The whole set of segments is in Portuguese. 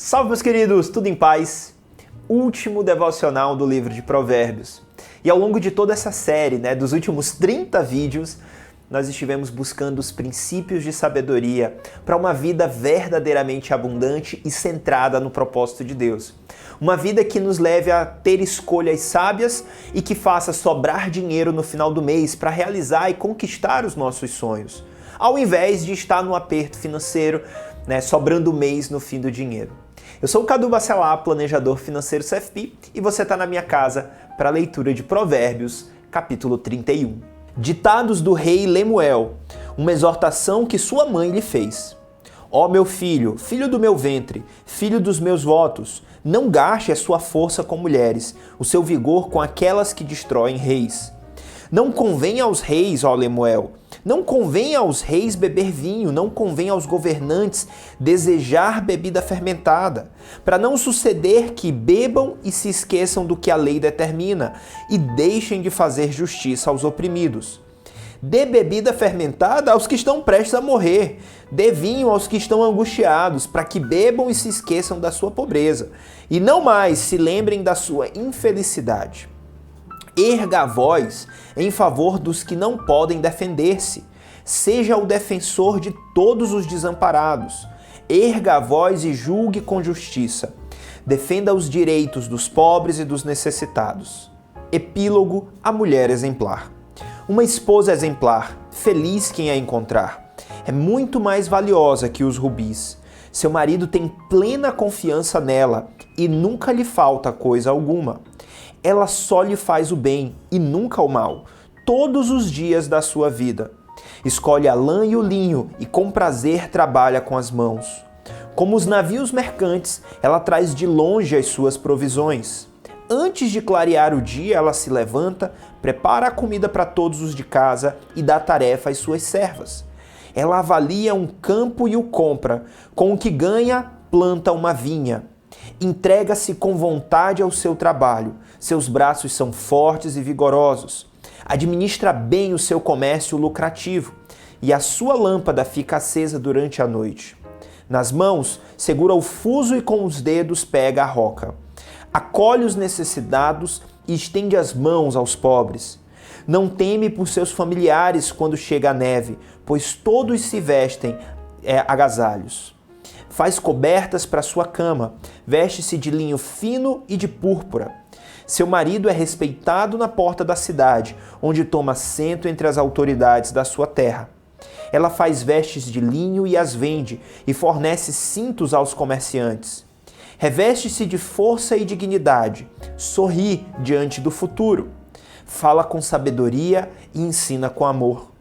Salve, meus queridos, tudo em paz? Último devocional do livro de Provérbios. E ao longo de toda essa série, dos últimos 30 vídeos, nós estivemos buscando os princípios de sabedoria para uma vida verdadeiramente abundante e centrada no propósito de Deus. Uma vida que nos leve a ter escolhas sábias e que faça sobrar dinheiro no final do mês para realizar e conquistar os nossos sonhos, ao invés de estar no aperto financeiro, sobrando o mês no fim do dinheiro. Eu sou o Cadu Bacelar, planejador financeiro CFP, e você está na minha casa para a leitura de Provérbios, capítulo 31. Ditados do rei Lemuel, uma exortação que sua mãe lhe fez. Ó meu filho, filho do meu ventre, filho dos meus votos, não gaste a sua força com mulheres, o seu vigor com aquelas que destroem reis. Não convém aos reis, ó Lemuel, não convém aos reis beber vinho, não convém aos governantes desejar bebida fermentada, para não suceder que bebam e se esqueçam do que a lei determina e deixem de fazer justiça aos oprimidos. Dê bebida fermentada aos que estão prestes a morrer, dê vinho aos que estão angustiados, para que bebam e se esqueçam da sua pobreza, e não mais se lembrem da sua infelicidade. Erga a voz em favor dos que não podem defender-se. Seja o defensor de todos os desamparados. Erga a voz e julgue com justiça. Defenda os direitos dos pobres e dos necessitados. Epílogo à mulher exemplar. Uma esposa exemplar, feliz quem a encontrar. É muito mais valiosa que os rubis. Seu marido tem plena confiança nela e nunca lhe falta coisa alguma. Ela só lhe faz o bem e nunca o mal, todos os dias da sua vida. Escolhe a lã e o linho e com prazer trabalha com as mãos. Como os navios mercantes, ela traz de longe as suas provisões. Antes de clarear o dia, ela se levanta, prepara a comida para todos os de casa e dá tarefa às suas servas. Ela avalia um campo e o compra, com o que ganha, planta uma vinha. Entrega-se com vontade ao seu trabalho. Seus braços são fortes e vigorosos. Administra bem o seu comércio lucrativo e a sua lâmpada fica acesa durante a noite. Nas mãos, segura o fuso e com os dedos pega a roca. Acolhe os necessitados e estende as mãos aos pobres. Não teme por seus familiares quando chega a neve, pois todos se vestem agasalhos. Faz cobertas para sua cama, veste-se de linho fino e de púrpura. Seu marido é respeitado na porta da cidade, onde toma assento entre as autoridades da sua terra. Ela faz vestes de linho e as vende, e fornece cintos aos comerciantes. Reveste-se de força e dignidade, sorri diante do futuro. Fala com sabedoria e ensina com amor.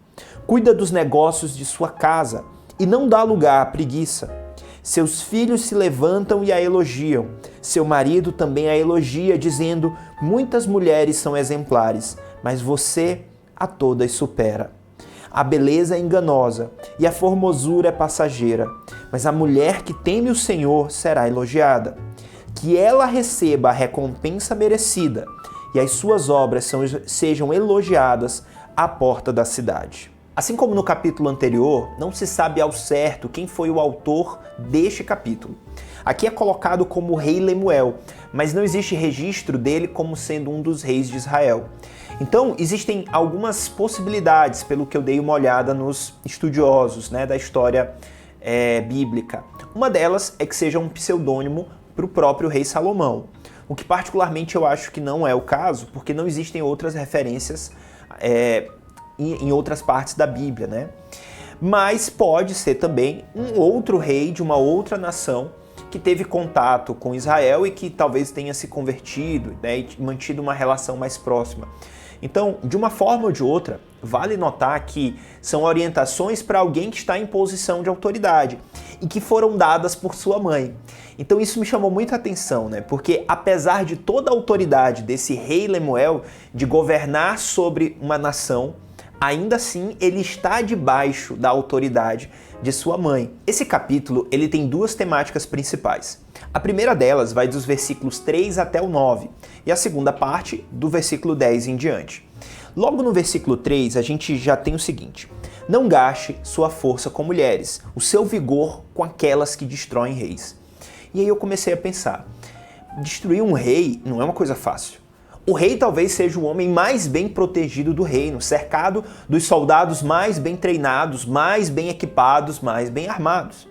Cuida dos negócios de sua casa e não dá lugar à preguiça. Seus filhos se levantam e a elogiam. Seu marido também a elogia, dizendo: muitas mulheres são exemplares, mas você a todas supera. A beleza é enganosa e a formosura é passageira, mas a mulher que teme o Senhor será elogiada. Que ela receba a recompensa merecida e as suas obras sejam elogiadas à porta da cidade. Assim como no capítulo anterior, não se sabe ao certo quem foi o autor deste capítulo. Aqui é colocado como o rei Lemuel, mas não existe registro dele como sendo um dos reis de Israel. Então, existem algumas possibilidades, pelo que eu dei uma olhada nos estudiosos da história bíblica. Uma delas é que seja um pseudônimo para o próprio rei Salomão, o que particularmente eu acho que não é o caso, porque não existem outras referências em outras partes da Bíblia, Mas pode ser também um outro rei de uma outra nação que teve contato com Israel e que talvez tenha se convertido, e mantido uma relação mais próxima. Então, de uma forma ou de outra, vale notar que são orientações para alguém que está em posição de autoridade e que foram dadas por sua mãe. Então isso me chamou muita atenção, porque apesar de toda a autoridade desse rei Lemuel de governar sobre uma nação, ainda assim ele está debaixo da autoridade de sua mãe. Esse capítulo ele tem duas temáticas principais. A primeira delas vai dos versículos 3 até o 9 e a segunda parte do versículo 10 em diante. Logo no versículo 3 a gente já tem o seguinte: não gaste sua força com mulheres, o seu vigor com aquelas que destroem reis. E aí eu comecei a pensar, destruir um rei não é uma coisa fácil. O rei talvez seja o homem mais bem protegido do reino, cercado dos soldados mais bem treinados, mais bem equipados, mais bem armados.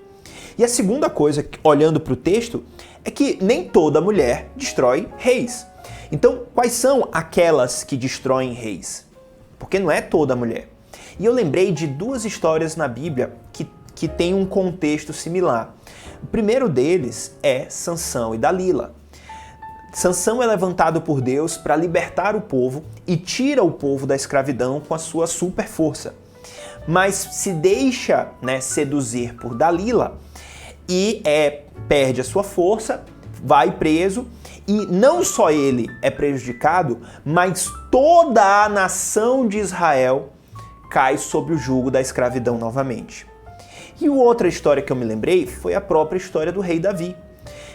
E a segunda coisa, olhando para o texto, é que nem toda mulher destrói reis. Então, quais são aquelas que destroem reis? Porque não é toda mulher. E eu lembrei de duas histórias na Bíblia que têm um contexto similar. O primeiro deles é Sansão e Dalila. Sansão é levantado por Deus para libertar o povo e tira o povo da escravidão com a sua super força. Mas se deixa, seduzir por Dalila e perde a sua força, vai preso, e não só ele é prejudicado, mas toda a nação de Israel cai sob o jugo da escravidão novamente. E outra história que eu me lembrei foi a própria história do rei Davi,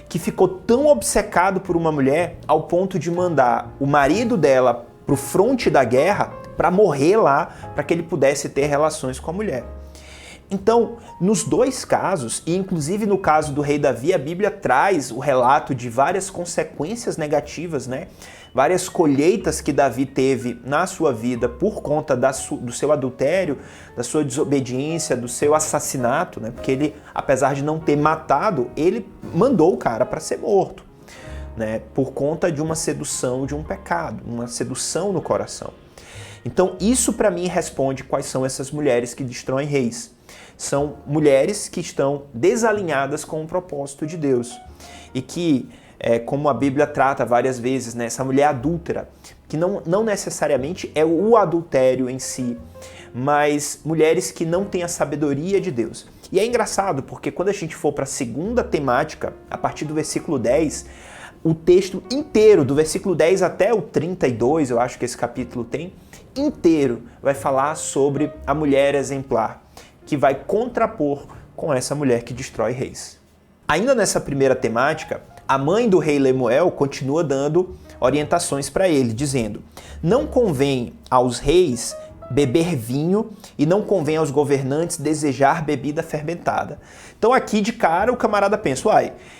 que ficou tão obcecado por uma mulher ao ponto de mandar o marido dela pro fronte da guerra para morrer lá, para que ele pudesse ter relações com a mulher. Então, nos dois casos, e inclusive no caso do rei Davi, a Bíblia traz o relato de várias consequências negativas, várias colheitas que Davi teve na sua vida por conta do seu adultério, da sua desobediência, do seu assassinato, porque ele, apesar de não ter matado, ele mandou o cara para ser morto, por conta de uma sedução, de um pecado, uma sedução no coração. Então, isso para mim responde quais são essas mulheres que destroem reis. São mulheres que estão desalinhadas com o propósito de Deus e que, como a Bíblia trata várias vezes, essa mulher adúltera, que não necessariamente é o adultério em si, mas mulheres que não têm a sabedoria de Deus. E é engraçado porque quando a gente for para a segunda temática, a partir do versículo 10, o texto inteiro, do versículo 10 até o 32, eu acho que esse capítulo tem, inteiro vai falar sobre a mulher exemplar, que vai contrapor com essa mulher que destrói reis. Ainda nessa primeira temática, a mãe do rei Lemuel continua dando orientações para ele, dizendo: não convém aos reis beber vinho e não convém aos governantes desejar bebida fermentada. Então aqui de cara o camarada pensa,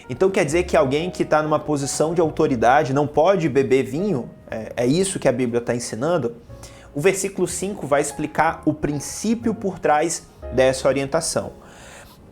então quer dizer que alguém que está numa posição de autoridade não pode beber vinho? É isso que a Bíblia está ensinando? O versículo 5 vai explicar o princípio por trás dessa orientação.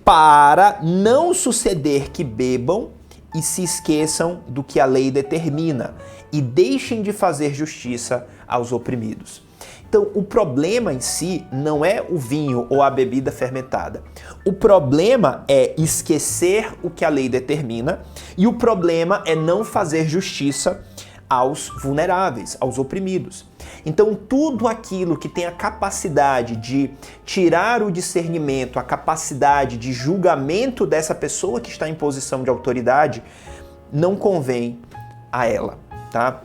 Para não suceder que bebam e se esqueçam do que a lei determina e deixem de fazer justiça aos oprimidos. Então, o problema em si não é o vinho ou a bebida fermentada. O problema é esquecer o que a lei determina e o problema é não fazer justiça aos vulneráveis, aos oprimidos. Então, tudo aquilo que tem a capacidade de tirar o discernimento, a capacidade de julgamento dessa pessoa que está em posição de autoridade, não convém a ela, tá?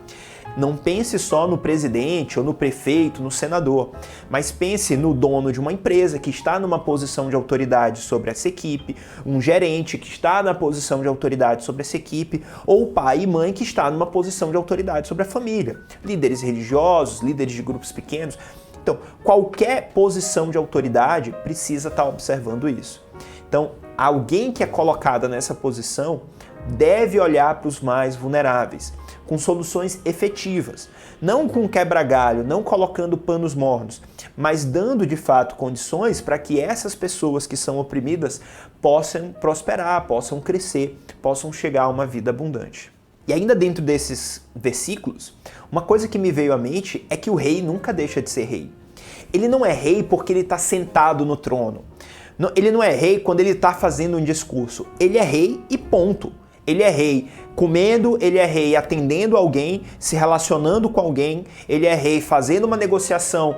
Não pense só no presidente ou no prefeito, no senador, mas pense no dono de uma empresa que está numa posição de autoridade sobre essa equipe, um gerente que está na posição de autoridade sobre essa equipe, ou pai e mãe que está numa posição de autoridade sobre a família, líderes religiosos, líderes de grupos pequenos. Então, qualquer posição de autoridade precisa estar observando isso. Então, alguém que é colocado nessa posição deve olhar para os mais vulneráveis, com soluções efetivas, não com quebra-galho, não colocando panos mornos, mas dando de fato condições para que essas pessoas que são oprimidas possam prosperar, possam crescer, possam chegar a uma vida abundante. E ainda dentro desses versículos, uma coisa que me veio à mente é que o rei nunca deixa de ser rei. Ele não é rei porque ele está sentado no trono. Ele não é rei quando ele está fazendo um discurso. Ele é rei e ponto. Ele é rei comendo, ele é rei atendendo alguém, se relacionando com alguém, ele é rei fazendo uma negociação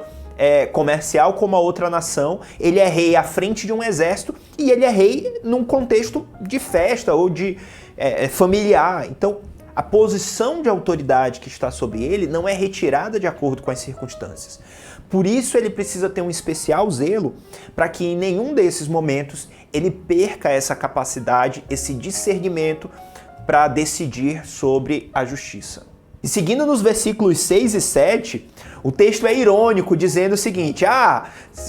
comercial com uma outra nação, ele é rei à frente de um exército e ele é rei num contexto de festa ou de familiar. Então, a posição de autoridade que está sobre ele não é retirada de acordo com as circunstâncias. Por isso ele precisa ter um especial zelo para que em nenhum desses momentos ele perca essa capacidade, esse discernimento para decidir sobre a justiça. E seguindo nos versículos 6 e 7, o texto é irônico, dizendo o seguinte: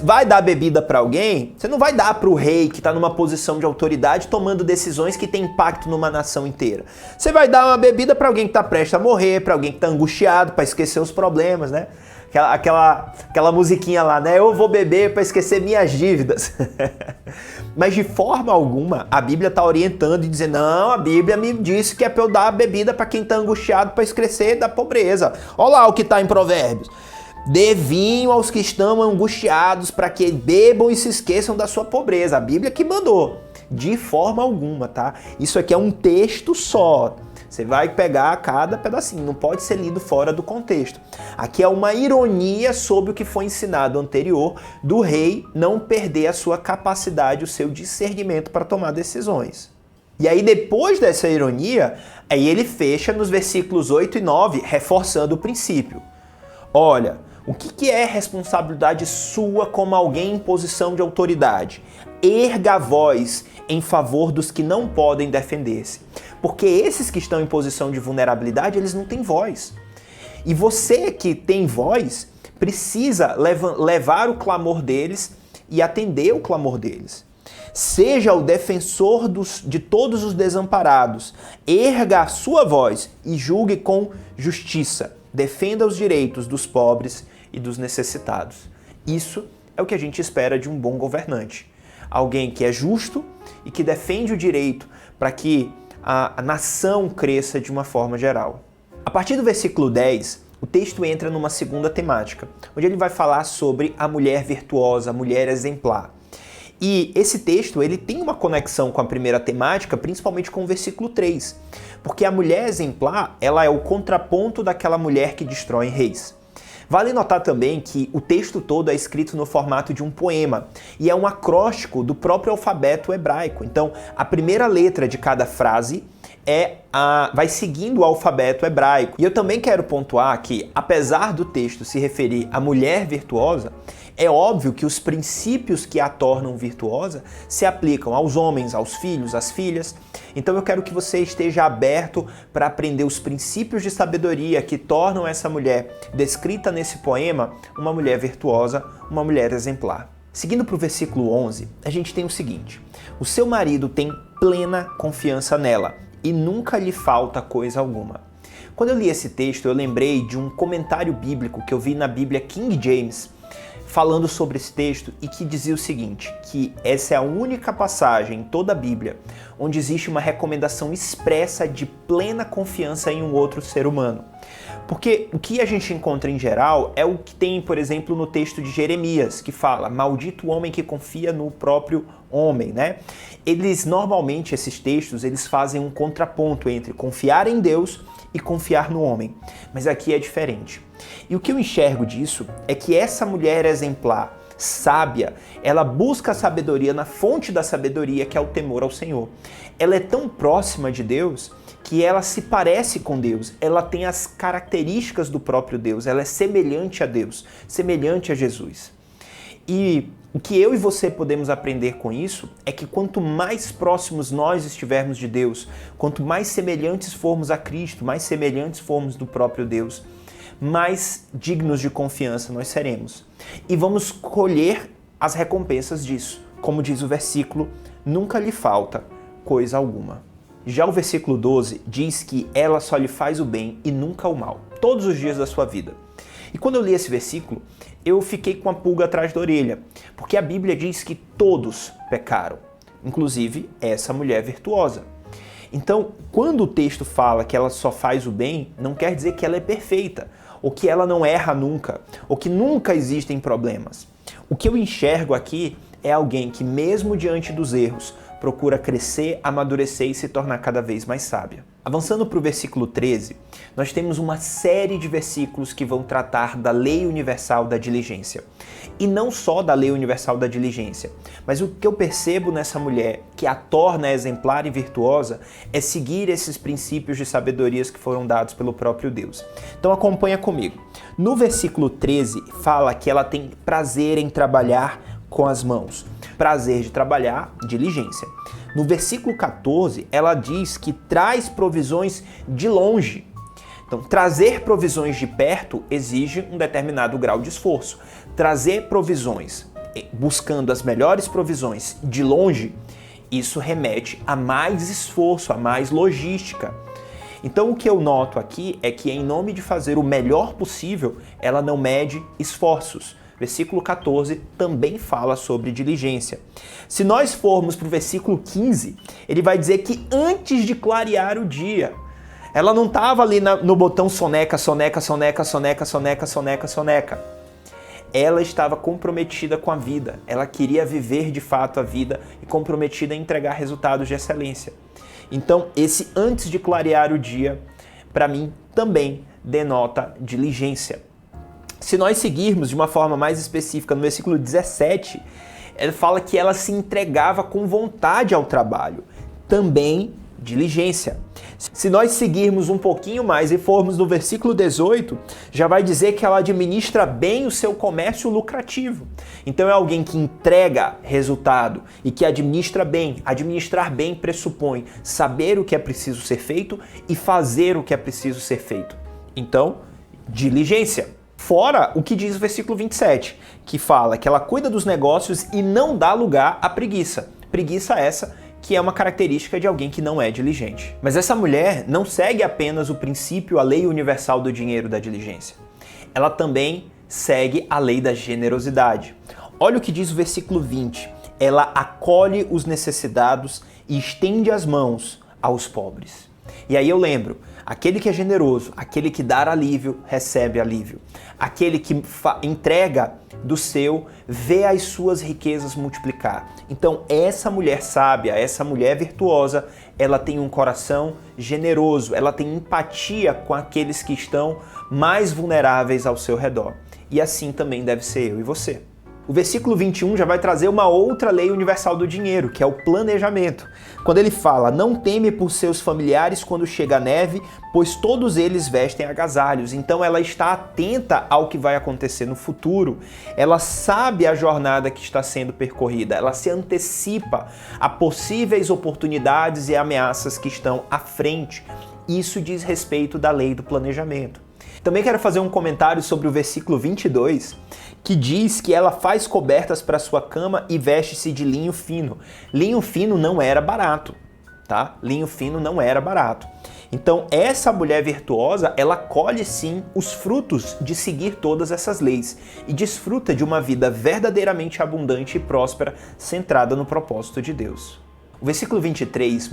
vai dar bebida para alguém, você não vai dar para o rei que está numa posição de autoridade tomando decisões que têm impacto numa nação inteira. Você vai dar uma bebida para alguém que está prestes a morrer, para alguém que está angustiado, para esquecer os problemas, né? Aquela musiquinha lá, né? Eu vou beber para esquecer minhas dívidas. Mas de forma alguma a Bíblia está orientando e dizendo: não, a Bíblia me disse que é para eu dar a bebida para quem está angustiado, para esquecer da pobreza. Olha lá o que está em Provérbios. Dê vinho aos que estão angustiados para que bebam e se esqueçam da sua pobreza. A Bíblia que mandou. De forma alguma, tá? Isso aqui é um texto só. Você vai pegar cada pedacinho, não pode ser lido fora do contexto. Aqui é uma ironia sobre o que foi ensinado anterior do rei não perder a sua capacidade, o seu discernimento para tomar decisões. E aí depois dessa ironia, aí ele fecha nos versículos 8 e 9, reforçando o princípio. Olha, o que é responsabilidade sua como alguém em posição de autoridade? Erga a voz em favor dos que não podem defender-se. Porque esses que estão em posição de vulnerabilidade, eles não têm voz. E você que tem voz, precisa levar o clamor deles e atender o clamor deles. Seja o defensor de todos os desamparados. Erga a sua voz e julgue com justiça. Defenda os direitos dos pobres e dos necessitados. Isso é o que a gente espera de um bom governante. Alguém que é justo e que defende o direito para que a nação cresça de uma forma geral. A partir do versículo 10, o texto entra numa segunda temática, onde ele vai falar sobre a mulher virtuosa, a mulher exemplar. E esse texto ele tem uma conexão com a primeira temática, principalmente com o versículo 3, porque a mulher exemplar ela é o contraponto daquela mulher que destrói reis. Vale notar também que o texto todo é escrito no formato de um poema e é um acróstico do próprio alfabeto hebraico. Então, a primeira letra de cada frase vai seguindo o alfabeto hebraico. E eu também quero pontuar que, apesar do texto se referir à mulher virtuosa, é óbvio que os princípios que a tornam virtuosa se aplicam aos homens, aos filhos, às filhas. Então eu quero que você esteja aberto para aprender os princípios de sabedoria que tornam essa mulher descrita nesse poema uma mulher virtuosa, uma mulher exemplar. Seguindo para o versículo 11, a gente tem o seguinte: o seu marido tem plena confiança nela e nunca lhe falta coisa alguma. Quando eu li esse texto, eu lembrei de um comentário bíblico que eu vi na Bíblia King James, falando sobre esse texto e que dizia o seguinte, que essa é a única passagem em toda a Bíblia onde existe uma recomendação expressa de plena confiança em um outro ser humano. Porque o que a gente encontra em geral é o que tem, por exemplo, no texto de Jeremias, que fala: maldito o homem que confia no próprio homem, né? Normalmente, esses textos, eles fazem um contraponto entre confiar em Deus e confiar no homem. Mas aqui é diferente. E o que eu enxergo disso é que essa mulher exemplar, sábia, ela busca a sabedoria na fonte da sabedoria, que é o temor ao Senhor. Ela é tão próxima de Deus que ela se parece com Deus, ela tem as características do próprio Deus, ela é semelhante a Deus, semelhante a Jesus. E o que eu e você podemos aprender com isso é que quanto mais próximos nós estivermos de Deus, quanto mais semelhantes formos a Cristo, mais semelhantes formos do próprio Deus, mais dignos de confiança nós seremos. E vamos colher as recompensas disso. Como diz o versículo, nunca lhe falta coisa alguma. Já o versículo 12 diz que ela só lhe faz o bem e nunca o mal, todos os dias da sua vida. E quando eu li esse versículo, eu fiquei com a pulga atrás da orelha, porque a Bíblia diz que todos pecaram, inclusive essa mulher virtuosa. Então, quando o texto fala que ela só faz o bem, não quer dizer que ela é perfeita, ou que ela não erra nunca, ou que nunca existem problemas. O que eu enxergo aqui é alguém que, mesmo diante dos erros, procura crescer, amadurecer e se tornar cada vez mais sábia. Avançando para o versículo 13, nós temos uma série de versículos que vão tratar da lei universal da diligência. E não só da lei universal da diligência, mas o que eu percebo nessa mulher que a torna exemplar e virtuosa é seguir esses princípios de sabedorias que foram dados pelo próprio Deus. Então acompanha comigo. No versículo 13 fala que ela tem prazer em trabalhar com as mãos. Prazer de trabalhar, diligência. No versículo 14, ela diz que traz provisões de longe. Então, trazer provisões de perto exige um determinado grau de esforço. Trazer provisões, buscando as melhores provisões de longe, isso remete a mais esforço, a mais logística. Então, o que eu noto aqui é que, em nome de fazer o melhor possível, ela não mede esforços. Versículo 14 também fala sobre diligência. Se nós formos para o versículo 15, ele vai dizer que antes de clarear o dia, ela não estava ali no botão soneca, soneca, soneca, soneca, soneca, soneca, soneca. Ela estava comprometida com a vida. Ela queria viver de fato a vida e comprometida em entregar resultados de excelência. Então, esse antes de clarear o dia, para mim, também denota diligência. Se nós seguirmos de uma forma mais específica no versículo 17, ele fala que ela se entregava com vontade ao trabalho. Também diligência. Se nós seguirmos um pouquinho mais e formos no versículo 18, já vai dizer que ela administra bem o seu comércio lucrativo. Então é alguém que entrega resultado e que administra bem. Administrar bem pressupõe saber o que é preciso ser feito e fazer o que é preciso ser feito. Então, diligência. Fora o que diz o versículo 27, que fala que ela cuida dos negócios e não dá lugar à preguiça. Preguiça essa que é uma característica de alguém que não é diligente. Mas essa mulher não segue apenas o princípio, a lei universal do dinheiro da diligência. Ela também segue a lei da generosidade. Olha o que diz o versículo 20. Ela acolhe os necessitados e estende as mãos aos pobres. E aí eu lembro, aquele que é generoso, aquele que dá alívio, recebe alívio. Aquele que entrega do seu, vê as suas riquezas multiplicar. Então essa mulher sábia, essa mulher virtuosa, ela tem um coração generoso, ela tem empatia com aqueles que estão mais vulneráveis ao seu redor. E assim também deve ser eu e você. O versículo 21 já vai trazer uma outra lei universal do dinheiro, que é o planejamento. Quando ele fala, não teme por seus familiares quando chega a neve, pois todos eles vestem agasalhos. Então ela está atenta ao que vai acontecer no futuro. Ela sabe a jornada que está sendo percorrida. Ela se antecipa a possíveis oportunidades e ameaças que estão à frente. Isso diz respeito da lei do planejamento. Também quero fazer um comentário sobre o versículo 22, que diz que ela faz cobertas para sua cama e veste-se de linho fino. Linho fino não era barato, tá? Linho fino não era barato. Então, essa mulher virtuosa, ela colhe sim os frutos de seguir todas essas leis e desfruta de uma vida verdadeiramente abundante e próspera, centrada no propósito de Deus. O versículo 23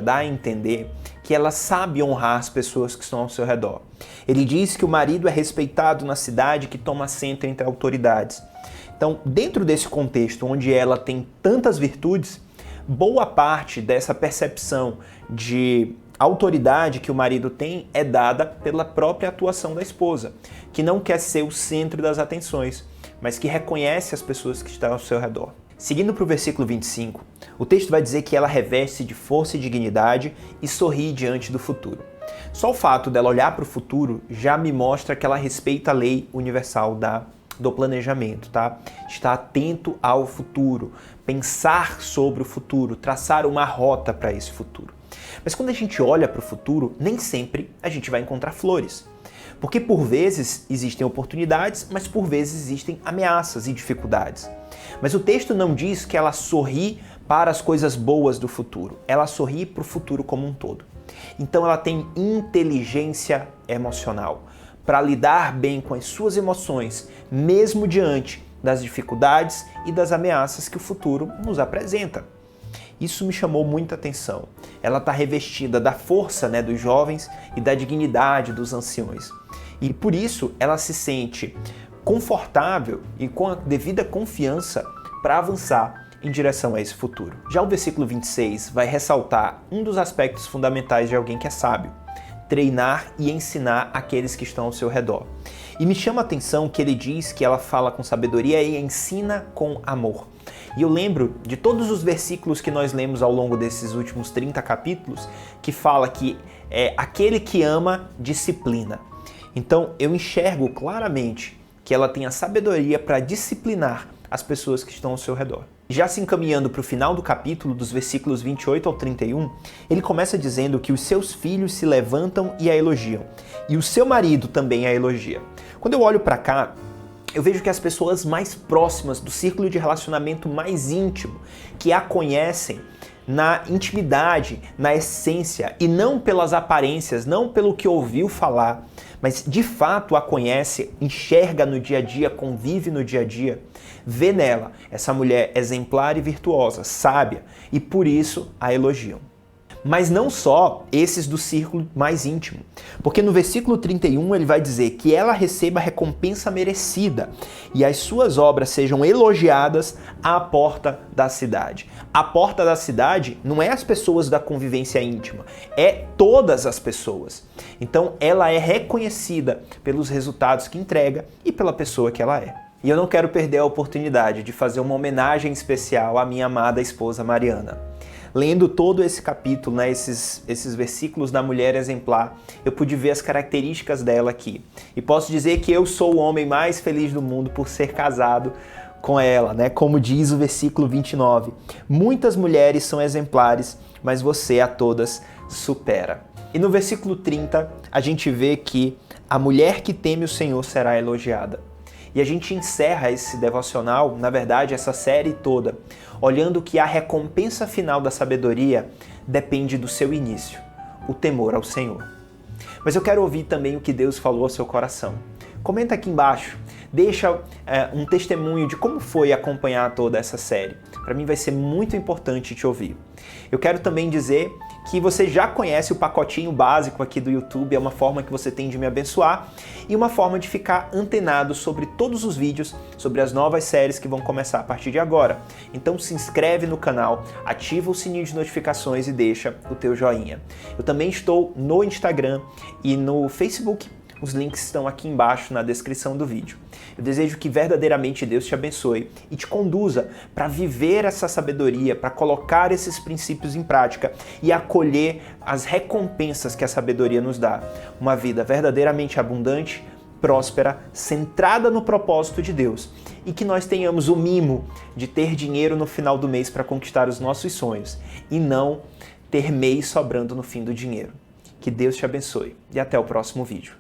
dá a entender que ela sabe honrar as pessoas que estão ao seu redor. Ele diz que o marido é respeitado na cidade, que toma assento entre autoridades. Então, dentro desse contexto onde ela tem tantas virtudes, boa parte dessa percepção de autoridade que o marido tem é dada pela própria atuação da esposa, que não quer ser o centro das atenções, mas que reconhece as pessoas que estão ao seu redor. Seguindo para o versículo 25, o texto vai dizer que ela reveste de força e dignidade e sorri diante do futuro. Só o fato dela olhar para o futuro já me mostra que ela respeita a lei universal do planejamento, tá? Está atento ao futuro, pensar sobre o futuro, traçar uma rota para esse futuro. Mas quando a gente olha para o futuro, nem sempre a gente vai encontrar flores. Porque por vezes existem oportunidades, mas por vezes existem ameaças e dificuldades. Mas o texto não diz que ela sorri para as coisas boas do futuro. Ela sorri para o futuro como um todo. Então ela tem inteligência emocional para lidar bem com as suas emoções, mesmo diante das dificuldades e das ameaças que o futuro nos apresenta. Isso me chamou muita atenção. Ela está revestida da força, dos jovens e da dignidade dos anciões. E por isso ela se sente confortável e com a devida confiança para avançar em direção a esse futuro. Já o versículo 26 vai ressaltar um dos aspectos fundamentais de alguém que é sábio: treinar e ensinar aqueles que estão ao seu redor. E me chama a atenção que ele diz que ela fala com sabedoria e ensina com amor. E eu lembro de todos os versículos que nós lemos ao longo desses últimos 30 capítulos, que fala que aquele que ama disciplina. Então eu enxergo claramente que ela tem a sabedoria para disciplinar as pessoas que estão ao seu redor. Já se encaminhando para o final do capítulo, dos versículos 28 ao 31, ele começa dizendo que os seus filhos se levantam e a elogiam, e o seu marido também a elogia. Quando eu olho para cá, eu vejo que as pessoas mais próximas do círculo de relacionamento mais íntimo, que a conhecem na intimidade, na essência, e não pelas aparências, não pelo que ouviu falar, mas de fato a conhece, enxerga no dia a dia, convive no dia a dia, vê nela essa mulher exemplar e virtuosa, sábia, e por isso a elogiam. Mas não só esses do círculo mais íntimo, porque no versículo 31 ele vai dizer que ela receba a recompensa merecida e as suas obras sejam elogiadas à porta da cidade. A porta da cidade não é as pessoas da convivência íntima, é todas as pessoas. Então ela é reconhecida pelos resultados que entrega e pela pessoa que ela é. E eu não quero perder a oportunidade de fazer uma homenagem especial à minha amada esposa Mariana. Lendo todo esse capítulo, esses versículos da mulher exemplar, eu pude ver as características dela aqui. E posso dizer que eu sou o homem mais feliz do mundo por ser casado com ela, como diz o versículo 29. Muitas mulheres são exemplares, mas você a todas supera. E no versículo 30, a gente vê que a mulher que teme o Senhor será elogiada. E a gente encerra esse devocional, na verdade, essa série toda, olhando que a recompensa final da sabedoria depende do seu início, o temor ao Senhor. Mas eu quero ouvir também o que Deus falou ao seu coração. Comenta aqui embaixo, deixa um testemunho de como foi acompanhar toda essa série. Para mim vai ser muito importante te ouvir. Eu quero também dizer que você já conhece o pacotinho básico aqui do YouTube, é uma forma que você tem de me abençoar e uma forma de ficar antenado sobre todos os vídeos, sobre as novas séries que vão começar a partir de agora. Então se inscreve no canal, ativa o sininho de notificações e deixa o teu joinha. Eu também estou no Instagram e no Facebook. Os links estão aqui embaixo na descrição do vídeo. Eu desejo que verdadeiramente Deus te abençoe e te conduza para viver essa sabedoria, para colocar esses princípios em prática e acolher as recompensas que a sabedoria nos dá. Uma vida verdadeiramente abundante, próspera, centrada no propósito de Deus. E que nós tenhamos o mimo de ter dinheiro no final do mês para conquistar os nossos sonhos e não ter mês sobrando no fim do dinheiro. Que Deus te abençoe e até o próximo vídeo.